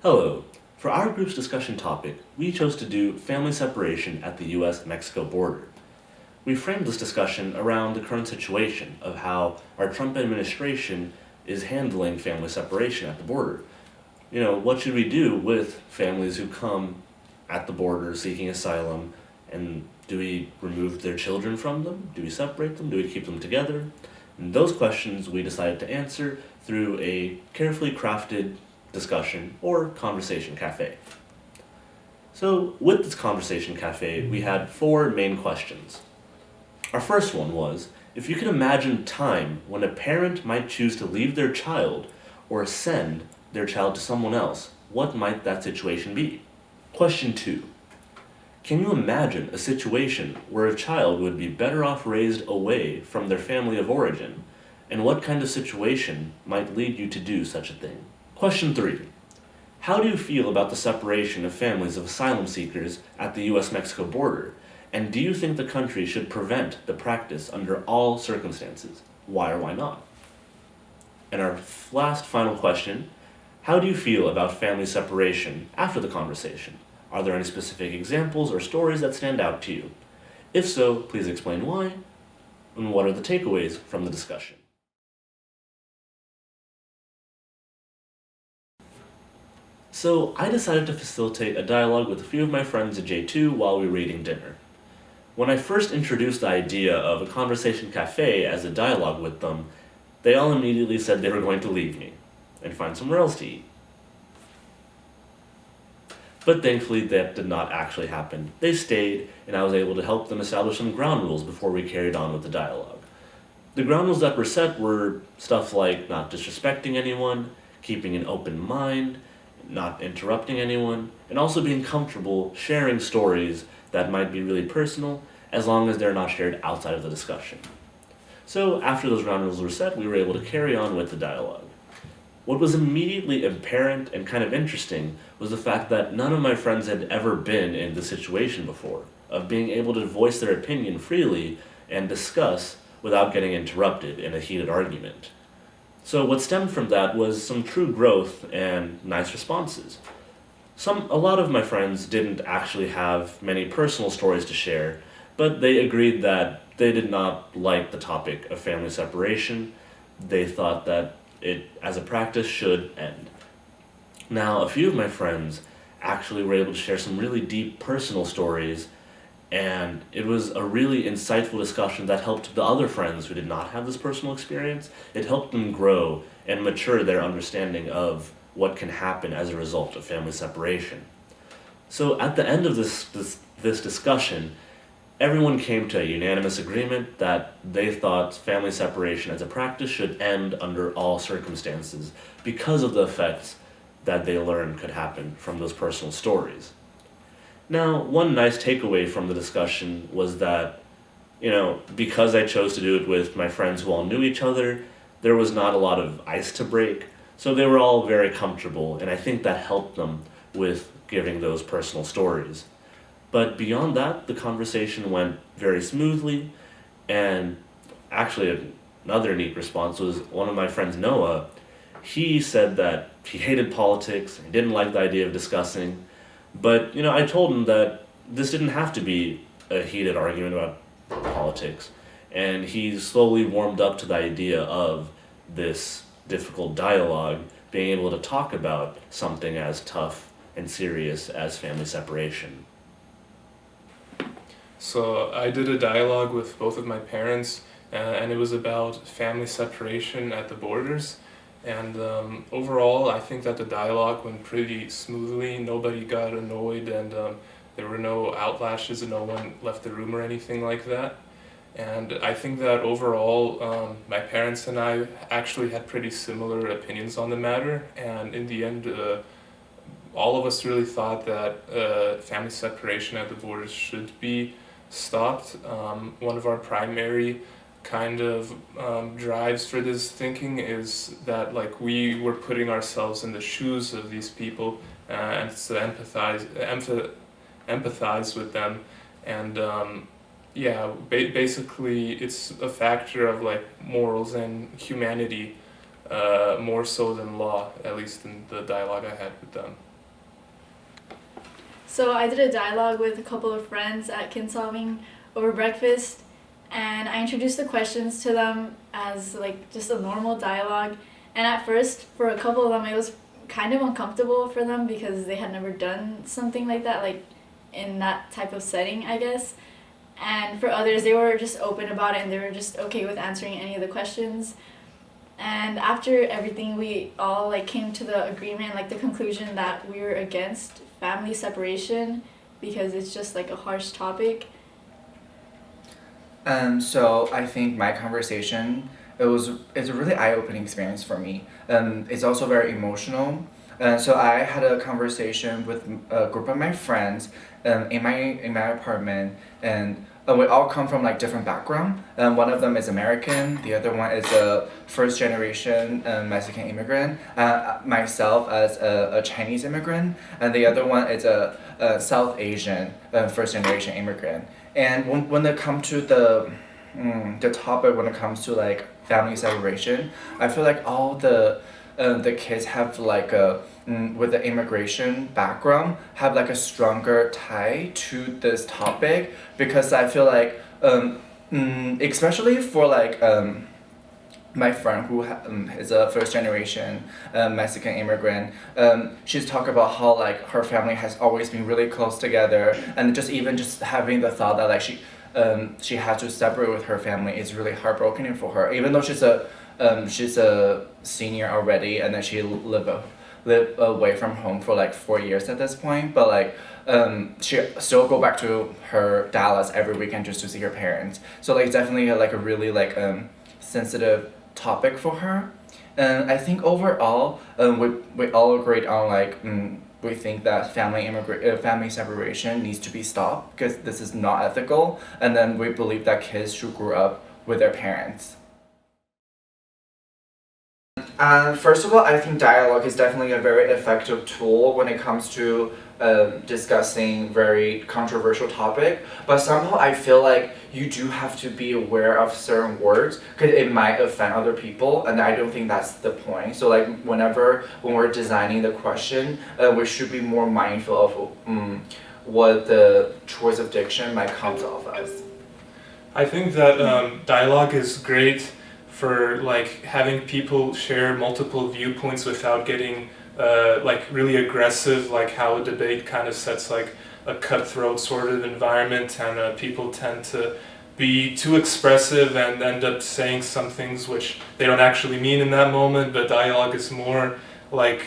Hello. For our group's discussion topic, we chose to do family separation at the US-Mexico border. We framed this discussion around the current situation of how our Trump administration is handling family separation at the border. What should we do with families who come at the border seeking asylum, and do we remove their children from them? Do we separate them? Do we keep them together? And those questions we decided to answer through a carefully crafted discussion or conversation cafe. So with this conversation cafe, we had four main questions. Our first one was, if you could imagine time when a parent might choose to leave their child or send their child to someone else, what might that situation be? Question 2. Can you imagine a situation where a child would be better off raised away from their family of origin, and what kind of situation might lead you to do such a thing? Question 3. How do you feel about the separation of families of asylum seekers at the US-Mexico border, and do you think the country should prevent the practice under all circumstances? Why or why not? And our last final question, how do you feel about family separation after the conversation? Are there any specific examples or stories that stand out to you? If so, please explain why, and what are the takeaways from the discussion? So I decided to facilitate a dialogue with a few of my friends at J2 while we were eating dinner. When I first introduced the idea of a conversation cafe as a dialogue with them, they all immediately said they were going to leave me and find somewhere else to eat. But thankfully that did not actually happen. They stayed, and I was able to help them establish some ground rules before we carried on with the dialogue. The ground rules that were set were stuff like not disrespecting anyone, keeping an open mind, not interrupting anyone, and also being comfortable sharing stories that might be really personal as long as they're not shared outside of the discussion. So after those ground rules were set, we were able to carry on with the dialogue. What was immediately apparent and kind of interesting was the fact that none of my friends had ever been in this situation before, of being able to voice their opinion freely and discuss without getting interrupted in a heated argument. So what stemmed from that was some true growth and nice responses. A lot of my friends didn't actually have many personal stories to share, but they agreed that they did not like the topic of family separation. They thought that it, as a practice, should end. Now, a few of my friends actually were able to share some really deep personal stories, and it was a really insightful discussion that helped the other friends who did not have this personal experience. It helped them grow and mature their understanding of what can happen as a result of family separation. So at the end of this discussion, everyone came to a unanimous agreement that they thought family separation as a practice should end under all circumstances because of the effects that they learned could happen from those personal stories. Now, one nice takeaway from the discussion was that, because I chose to do it with my friends who all knew each other, there was not a lot of ice to break, so they were all very comfortable, and I think that helped them with giving those personal stories. But beyond that, the conversation went very smoothly, and actually another neat response was one of my friends, Noah. He said that he hated politics, he didn't like the idea of discussing, but I told him that this didn't have to be a heated argument about politics, and he slowly warmed up to the idea of this difficult dialogue, being able to talk about something as tough and serious as family separation. So I did a dialogue with both of my parents, and it was about family separation at the borders. And overall, I think that the dialogue went pretty smoothly. Nobody got annoyed, and there were no outlashes, and no one left the room or anything like that. And I think that overall, my parents and I actually had pretty similar opinions on the matter. And in the end, all of us really thought that family separation at the borders should be stopped. One of our primary kind of drives for this thinking is that we were putting ourselves in the shoes of these people and to empathize with them, and basically it's a factor of morals and humanity more so than law, at least in the dialogue I had with them. So I did a dialogue with a couple of friends at Kinsolving over breakfast, and I introduced the questions to them as like just a normal dialogue. And at first, for a couple of them, it was kind of uncomfortable for them because they had never done something like that, like in that type of setting, I guess. And for others, they were just open about it and they were just okay with answering any of the questions. And after everything, we all like came to the agreement, like the conclusion that we were against family separation because it's just like a harsh topic. So I think my conversation it's a really eye-opening experience for me. It's also very emotional. So I had a conversation with a group of my friends in my apartment, and we all come from like different background. One of them is American, the other one is a first generation Mexican immigrant. Myself as a Chinese immigrant, and the other one is a South Asian first generation immigrant. And when it comes to the topic, when it comes to like family separation, I feel like all the kids have like with the immigration background have like a stronger tie to this topic, because I feel like especially for like my friend who is a first generation Mexican immigrant, she's talked about how like her family has always been really close together, and just having the thought that like she had to separate with her family is really heartbroken for her, even though she's a senior already, and then she live away from home for like 4 years at this point, but like she still go back to her Dallas every weekend just to see her parents. So like definitely like a really like sensitive topic for her. And I think overall we all agreed on like we think that family separation needs to be stopped because this is not ethical, and then we believe that kids should grow up with their parents. First of all, I think dialogue is definitely a very effective tool when it comes to discussing very controversial topic. But somehow I feel like you do have to be aware of certain words because it might offend other people, and I don't think that's the point. So like when we're designing the question, we should be more mindful of what the choice of diction might come off as. I think that dialogue is great for like having people share multiple viewpoints without getting like really aggressive, like how a debate kind of sets like a cutthroat sort of environment, and people tend to be too expressive and end up saying some things which they don't actually mean in that moment. But dialogue is more like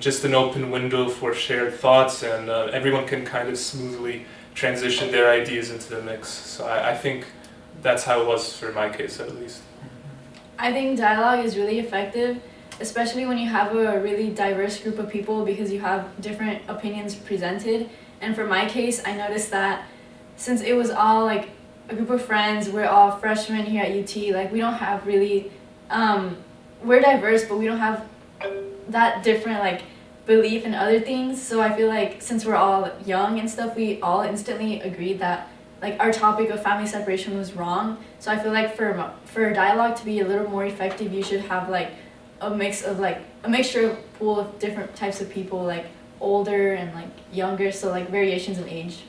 just an open window for shared thoughts, and everyone can kind of smoothly transition their ideas into the mix. So I think that's how it was for my case, at least. I think dialogue is really effective, especially when you have a really diverse group of people because you have different opinions presented. And for my case, I noticed that since it was all like a group of friends, we're all freshmen here at UT, like we don't have really, we're diverse, but we don't have that different like belief in other things. So I feel like since we're all young and stuff, we all instantly agreed that like our topic of family separation was wrong. So I feel like for dialogue to be a little more effective, you should have like a mixture pool of different types of people, like older and like younger, so like variations in age.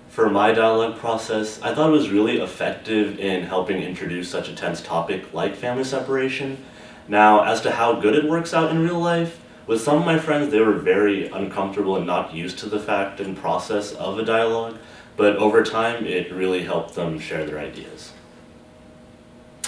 For my dialogue process, I thought it was really effective in helping introduce such a tense topic like family separation. Now, as to how good it works out in real life, with some of my friends, they were very uncomfortable and not used to the fact and process of a dialogue, but over time, it really helped them share their ideas.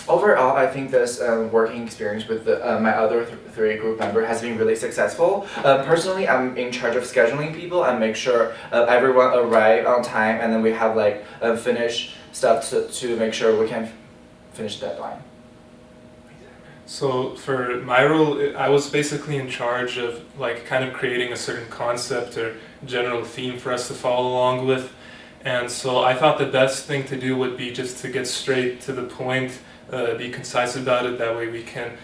Overall, I think this working experience with my other three group member has been really successful. Personally, I'm in charge of scheduling people and make sure everyone arrive on time, and then we have like finished stuff to make sure we can finish the deadline. So for my role, I was basically in charge of like kind of creating a certain concept or general theme for us to follow along with. And so I thought the best thing to do would be just to get straight to the point, be concise about it. That way we can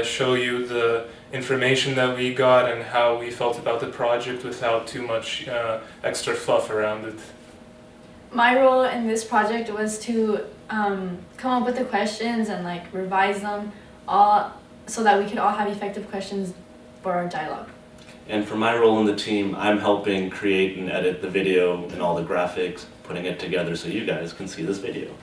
show you the information that we got and how we felt about the project without too much extra fluff around it. My role in this project was to come up with the questions and like revise them all so that we could all have effective questions for our dialogue. And for my role in the team, I'm helping create and edit the video and all the graphics, putting it together so you guys can see this video.